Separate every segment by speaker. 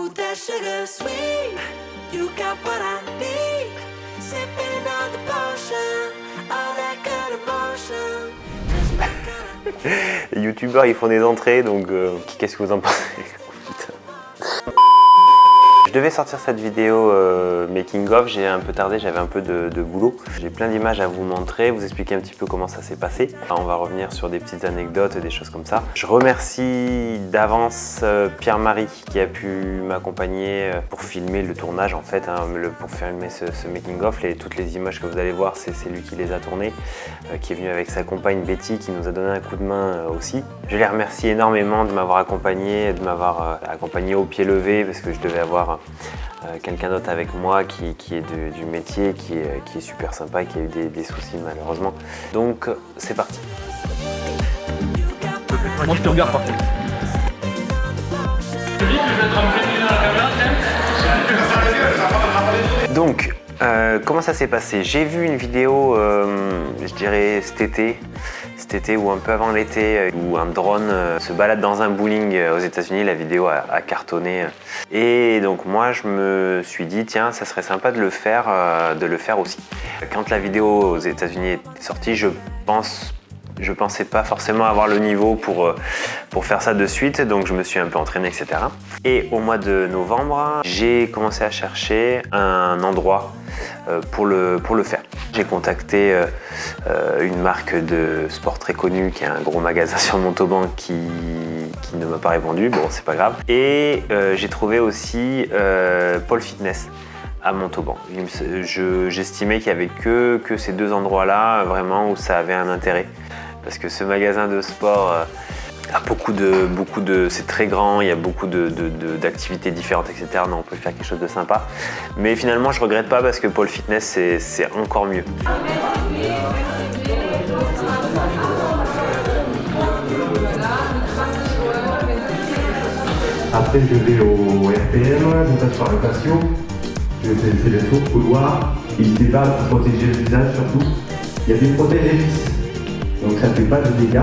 Speaker 1: Ooh, that sugar sweet. You got what I need. Sipping on the potion. All that good emotion. Just make
Speaker 2: Les youtubeurs ils font des entrées donc qu'est-ce que vous en pensez? Je devais sortir cette vidéo making of, j'ai un peu tardé, j'avais un peu de boulot. J'ai plein d'images à vous montrer, vous expliquer un petit peu comment ça s'est passé. On va revenir sur des petites anecdotes et des choses comme ça. Je remercie d'avance Pierre-Marie qui a pu m'accompagner pour filmer le tournage en fait, pour filmer ce making of. Toutes les images que vous allez voir, c'est lui qui les a tournées, qui est venu avec sa compagne Betty qui nous a donné un coup de main aussi. Je les remercie énormément de m'avoir accompagné, accompagné au pied levé parce que je devais avoir quelqu'un d'autre avec moi qui est du métier, qui est super sympa et qui a eu des soucis malheureusement. Donc c'est parti.
Speaker 3: Moi je te regarde par contre.
Speaker 2: Donc comment ça s'est passé? J'ai vu une vidéo, je dirais cet été ou un peu avant l'été, où un drone se balade dans un bowling aux États-Unis. La vidéo a cartonné. Et donc moi je me suis dit tiens, ça serait sympa de le faire aussi. Quand la vidéo aux États-Unis est sortie, je pensais pas forcément avoir le niveau pour faire ça de suite, donc je me suis un peu entraîné, etc. Et au mois de novembre, j'ai commencé à chercher un endroit pour le faire. J'ai contacté une marque de sport très connue qui a un gros magasin sur Montauban qui ne m'a pas répondu, bon c'est pas grave. Et j'ai trouvé aussi Pôle Fitness à Montauban. J'estimais qu'il n'y avait que ces deux endroits-là vraiment où ça avait un intérêt. Parce que ce magasin de sport a beaucoup de c'est très grand, il y a beaucoup d'activités différentes, etc. Donc on peut faire quelque chose de sympa. Mais finalement, je regrette pas parce que Pôle Fitness, c'est encore mieux.
Speaker 4: Après, je vais au RPM, je passe par le patio, je fais les tours, couloirs, il se débat pour protéger le visage surtout. Il y a des protèges épices, donc ça ne fait pas de dégâts.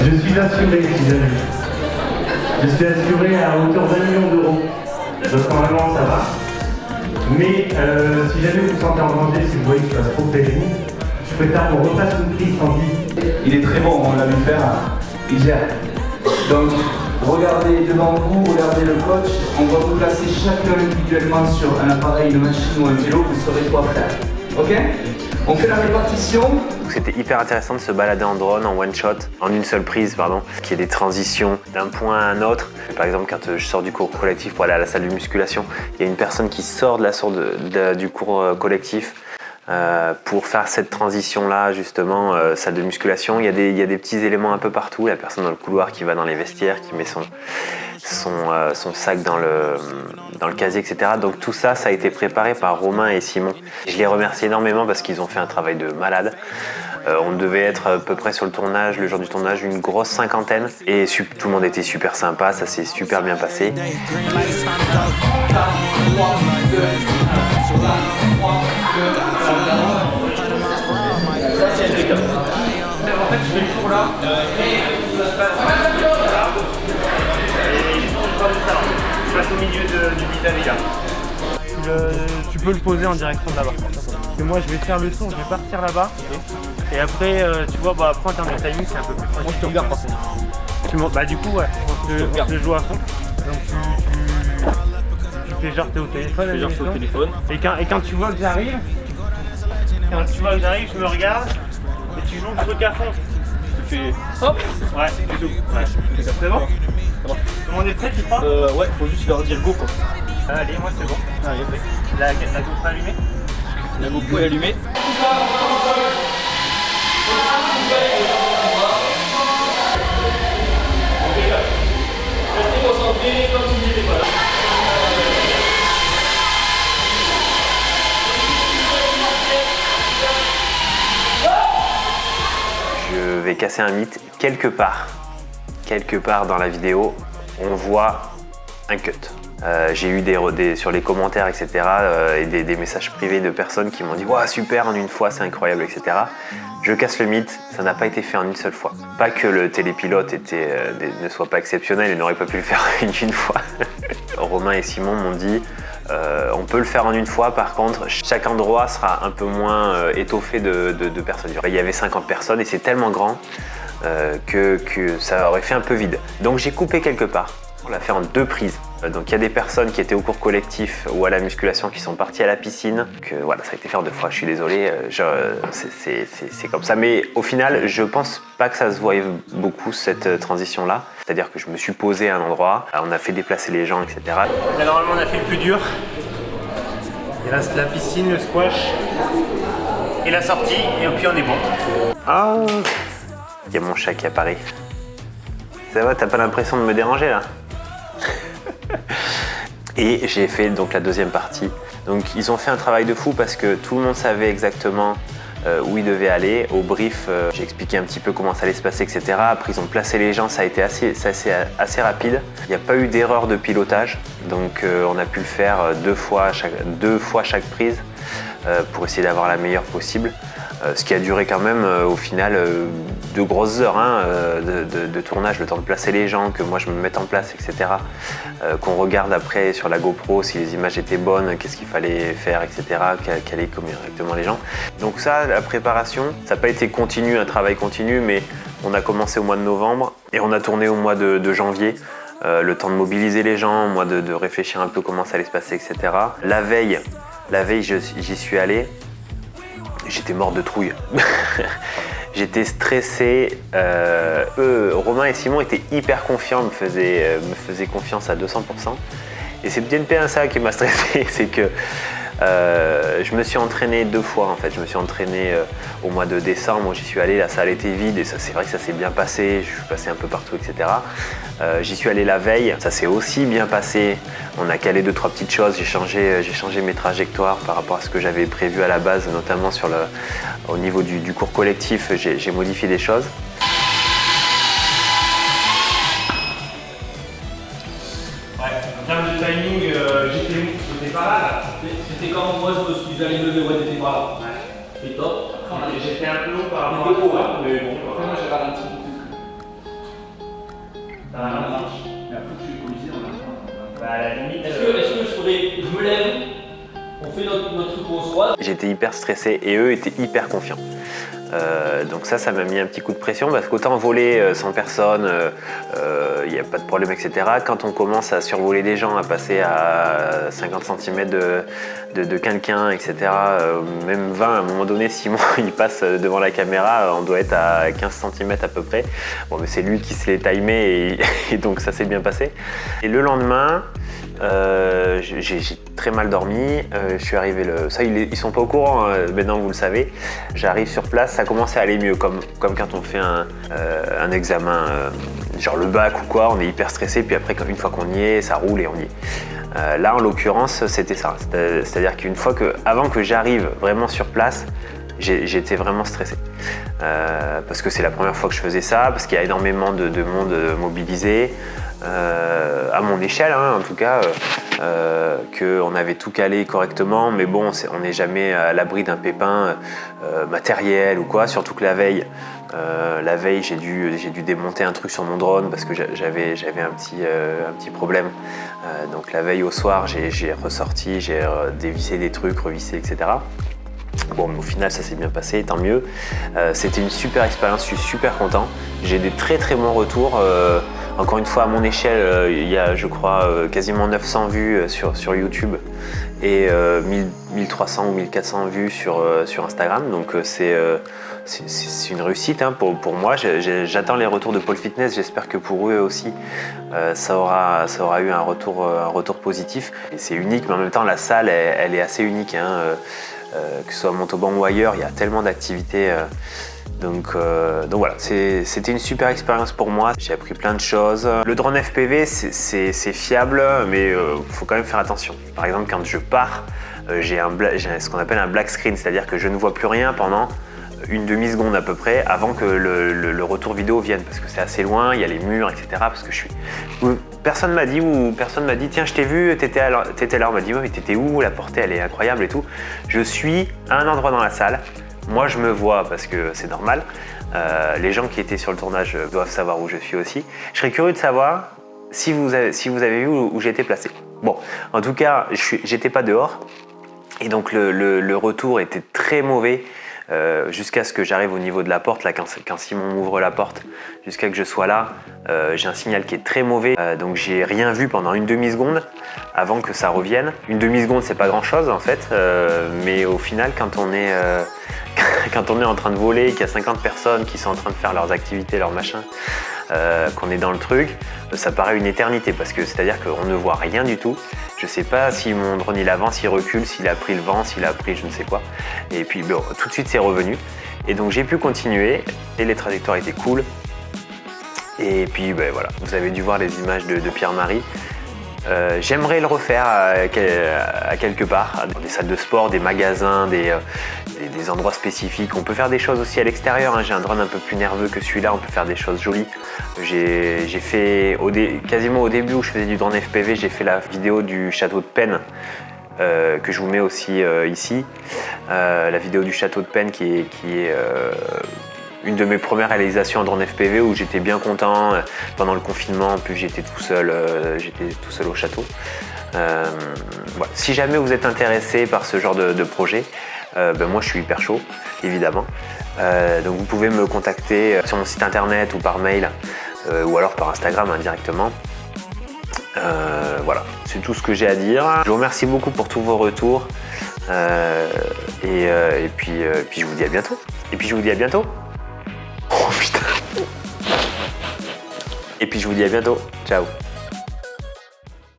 Speaker 4: Je suis assuré, si jamais. Je suis assuré à hauteur d'1 million d'euros. Donc normalement ça va. Mais si jamais vous vous sentez en danger, si vous voyez que ça se trop près de vous, je préfère qu'on refasse une prise sans vie.
Speaker 5: Il est très bon, on l'a vu faire, il gère. Donc regardez devant vous, regardez le coach, on va vous placer chacun individuellement sur un appareil, une machine ou un vélo, vous saurez quoi faire. Ok? On fait la répartition.
Speaker 2: C'était hyper intéressant de se balader en drone, en one shot, en une seule prise, pardon, qu'il y ait des transitions d'un point à un autre. Par exemple, quand je sors du cours collectif pour aller à la salle de musculation, il y a une personne qui sort du cours collectif pour faire cette transition-là, justement, salle de musculation. Il y a des petits éléments un peu partout. La personne dans le couloir qui va dans les vestiaires, qui met son sac dans le casier, etc. Donc tout ça, ça a été préparé par Romain et Simon. Je les remercie énormément parce qu'ils ont fait un travail de malade. On devait être à peu près sur le tournage, le jour du tournage, une grosse cinquantaine. Et tout le monde était super sympa, ça s'est super bien passé.
Speaker 3: En fait, je fais le tour là. Je passe au milieu du vis-à-vis là. Tu peux le poser en direction de là-bas. Et moi, je vais faire le tour, je vais partir là-bas. Et après, tu vois, après en termes de timing, c'est un peu plus facile. Moi, je te regarde par contre. Bah, du coup, ouais, on te joue à fond. Donc, tu fais genre t'es au téléphone. Et quand tu vois que j'arrive, je me regarde et tu joues le truc à fond. Tu fais hop. Ouais, c'est tout. Ouais. C'est bon. Tout le monde est prêt, tu crois?
Speaker 5: Ouais, faut juste leur dire go quoi.
Speaker 3: Allez, moi c'est bon. Allez, la GoPro allumée.
Speaker 5: La GoPro est allumée. Restez concentrés comme si vous n'étiez pas là.
Speaker 2: Je vais casser un mythe. Quelque part dans la vidéo, on voit un cut. J'ai eu sur les commentaires, etc. Et des messages privés de personnes qui m'ont dit « Wow, super, en une fois, c'est incroyable, etc. » Je casse le mythe, ça n'a pas été fait en une seule fois. Pas que le télépilote ne soit pas exceptionnel et n'aurait pas pu le faire une fois. Romain et Simon m'ont dit on peut le faire en une fois, par contre chaque endroit sera un peu moins étoffé de personnes. Il y avait 50 personnes et c'est tellement grand que ça aurait fait un peu vide. Donc j'ai coupé quelque part. On l'a fait en 2 prises. Donc il y a des personnes qui étaient au cours collectif ou à la musculation qui sont parties à la piscine. Voilà, ça a été fait en 2 fois, je suis désolé, c'est comme ça. Mais au final, je pense pas que ça se voyait beaucoup cette transition-là. C'est-à-dire que je me suis posé à un endroit, on a fait déplacer les gens, etc.
Speaker 3: Là, normalement, on a fait le plus dur. Il reste la piscine, le squash et la sortie, et puis on est bon.
Speaker 2: Ah, il y a mon chat qui apparaît. Ça va, t'as pas l'impression de me déranger là? Et j'ai fait donc la 2e partie. Donc ils ont fait un travail de fou parce que tout le monde savait exactement où ils devaient aller. Au brief, j'ai expliqué un petit peu comment ça allait se passer, etc. Après ils ont placé les gens, ça a été assez rapide. Il n'y a pas eu d'erreur de pilotage, donc on a pu le faire 2 fois chaque prise pour essayer d'avoir la meilleure possible. Ce qui a duré quand même au final 2 grosses heures de tournage, le temps de placer les gens, que moi je me mette en place, etc. Qu'on regarde après sur la GoPro si les images étaient bonnes, qu'est-ce qu'il fallait faire, etc. Caler correctement les gens. Donc ça, la préparation, ça n'a pas été continu, un travail continu, mais on a commencé au mois de novembre et on a tourné au mois de janvier. Le temps de mobiliser les gens, moi de réfléchir un peu comment ça allait se passer, etc. La veille, j'y suis allé. J'étais mort de trouille. J'étais stressé. Romain et Simon étaient hyper confiants, me faisaient confiance à 200%. Et c'est peut-être ça qui m'a stressé, c'est que je me suis entraîné 2 fois en fait. Je me suis entraîné au mois de décembre, j'y suis allé, la salle était vide et c'est vrai que ça s'est bien passé, je suis passé un peu partout, etc. J'y suis allé la veille, ça s'est aussi bien passé. On a calé 2-3 petites choses, j'ai changé mes trajectoires par rapport à ce que j'avais prévu à la base, notamment au niveau du cours collectif, j'ai modifié des choses.
Speaker 3: Ouais, en termes de timing, j'étais pas là.
Speaker 6: C'était quand moi je me suis allé lever, ouais, t'étais pas là. Ouais. C'est top.
Speaker 3: J'étais un peu haut par rapport à toi, mais bon.
Speaker 6: Après, moi j'ai ralenti.
Speaker 3: Ça marche.
Speaker 6: Mais après, tu es obligé d'en avoir.
Speaker 3: Bah, à la limite.
Speaker 6: Est-ce que je me lève, on fait notre truc au soir.
Speaker 2: J'étais hyper stressé et eux étaient hyper confiants. Donc ça m'a mis un petit coup de pression parce qu'autant voler sans personne, il n'y a pas de problème, etc. Quand on commence à survoler des gens, à passer à 50 cm de quelqu'un, etc., même 20, à un moment donné, Simon il passe devant la caméra, on doit être à 15 cm à peu près. Bon, mais c'est lui qui se l'est timé et donc ça s'est bien passé. Et le lendemain, j'ai très mal dormi, je suis arrivé ça ils sont pas au courant, maintenant vous le savez. J'arrive sur place, ça commençait à aller mieux, comme quand on fait un examen, genre le bac ou quoi, on est hyper stressé, puis après une fois qu'on y est, ça roule et on y est. Là en l'occurrence c'était ça, c'est-à-dire avant que j'arrive vraiment sur place, j'étais vraiment stressé. Parce que c'est la première fois que je faisais ça, parce qu'il y a énormément de monde mobilisé. À mon échelle en tout cas, qu'on avait tout calé correctement, mais bon, on n'est jamais à l'abri d'un pépin matériel ou quoi, surtout que la veille j'ai dû démonter un truc sur mon drone parce que j'avais un petit problème. Donc la veille au soir, j'ai ressorti, j'ai dévissé des trucs, revissé, etc. Bon, mais au final, ça s'est bien passé, tant mieux. C'était une super expérience, je suis super content. J'ai des très très bons retours. Encore une fois, à mon échelle, il y a, je crois, quasiment 900 vues sur YouTube et 1300 ou 1400 vues sur Instagram. Donc c'est une réussite pour moi. J'attends les retours de Pôle Fitness. J'espère que pour eux aussi, ça aura eu un retour positif. Et c'est unique, mais en même temps, la salle, elle est assez unique. Que ce soit à Montauban ou ailleurs, il y a tellement d'activités. Donc voilà, c'était une super expérience pour moi. J'ai appris plein de choses. Le drone FPV, c'est fiable, mais il faut quand même faire attention. Par exemple, quand je pars, j'ai ce qu'on appelle un black screen, c'est-à-dire que je ne vois plus rien pendant une demi-seconde à peu près avant que le retour vidéo vienne, parce que c'est assez loin, il y a les murs, etc. Parce que personne m'a dit tiens, je t'ai vu, t'étais là. On m'a dit ouais, mais t'étais où? La portée elle est incroyable et tout. Je suis à un endroit dans la salle, Moi, je me vois parce que c'est normal. Les gens qui étaient sur le tournage doivent savoir où je suis aussi. Je serais curieux de savoir si vous avez vu où j'étais placé. Bon, en tout cas, j'étais pas dehors. Et donc le retour était très mauvais jusqu'à ce que j'arrive au niveau de la porte. Là, quand Simon m'ouvre la porte, jusqu'à que je sois là, j'ai un signal qui est très mauvais. Donc j'ai rien vu pendant une demi-seconde avant que ça revienne. Une demi-seconde, c'est pas grand-chose en fait. Mais au final, quand on est en train de voler, qu'il y a 50 personnes qui sont en train de faire leurs activités, leurs machins, qu'on est dans le truc, ça paraît une éternité parce que c'est-à-dire qu'on ne voit rien du tout. Je sais pas si mon drone il avance, s'il recule, s'il a pris le vent, s'il a pris je ne sais quoi. Et puis bon, tout de suite c'est revenu. Et donc j'ai pu continuer et les trajectoires étaient cool. Et puis ben, voilà, vous avez dû voir les images de Pierre-Marie. J'aimerais le refaire à quelque part, des salles de sport, des magasins, des endroits spécifiques. On peut faire des choses aussi à l'extérieur, hein. J'ai un drone un peu plus nerveux que celui-là, on peut faire des choses jolies. J'ai fait, quasiment au début où je faisais du drone FPV, j'ai fait la vidéo du château de Penn, que je vous mets aussi ici. La vidéo du château de Penn qui est une de mes premières réalisations en drone FPV où j'étais bien content pendant le confinement. En plus j'étais tout seul au château. Voilà. Si jamais vous êtes intéressé par ce genre de projet, ben moi je suis hyper chaud évidemment. Donc vous pouvez me contacter sur mon site internet ou par mail ou alors par Instagram directement. Voilà, c'est tout ce que j'ai à dire. Je vous remercie beaucoup pour tous vos retours et puis je vous dis à bientôt. Oh putain. Et puis je vous dis à bientôt. Ciao.